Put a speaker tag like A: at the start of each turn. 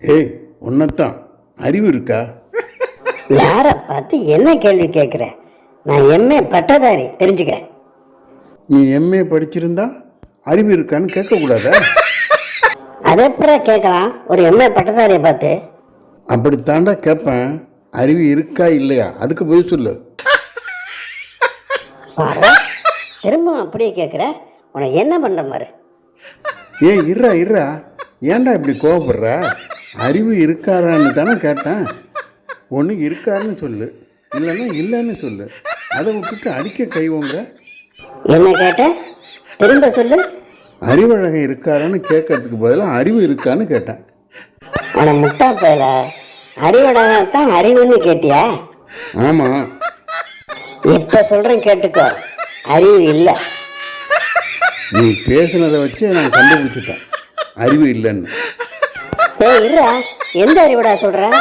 A: ஏய் உன்னத்தான் அறிவு இருக்கா?
B: யாரை பார்த்து என்ன கேள்வி கேட்குற? நான் எம்ஏ பட்டதாரி, தெரிஞ்சுக்க.
A: நீ எம்ஏ படிச்சிருந்தா அறிவு இருக்கான்னு கேட்கக்கூடாதா?
B: அதை எப்படா கேட்கலாம் ஒரு எம்ஏ பட்டதாரியை பார்த்து?
A: அப்படித்தாண்டா கேட்பேன். அறிவு இருக்கா இல்லையா அதுக்கு போய் சொல்லு.
B: பாரு, திரும்பவும் அப்படியே கேட்குற. உனக்கு என்ன பண்ணுற மாதிரி?
A: ஏன் இருறா ஏன்டா இப்படி கோவப்படுற? அறிவு இருக்காரான்னு தானே கேட்டேன். ஒன்று இருக்காருன்னு சொல்லு, இல்லைன்னா இல்லைன்னு சொல்லு. அதை விட்டுட்டு அடிக்க கைவோங்க.
B: என்ன கேட்ட? திரும்ப சொல்லு.
A: அறிவழகன் இருக்காரான்னு கேட்கறதுக்கு பதிலாக அறிவு இருக்கான்னு கேட்டேன்.
B: ஆனால் முட்டா போயில அறிவடத்தான் அறிவுன்னு கேட்டியா?
A: ஆமாம்.
B: இப்போ சொல்கிறேன் கேட்டுக்கோ, அறிவு இல்லை.
A: நீ பேசுனதை வச்சு நான் கண்டுபிடிச்சிட்டேன் அறிவு இல்லைன்னு.
B: ஏய் இருடா, எந்த அறிவுடா சொல்கிறேன்?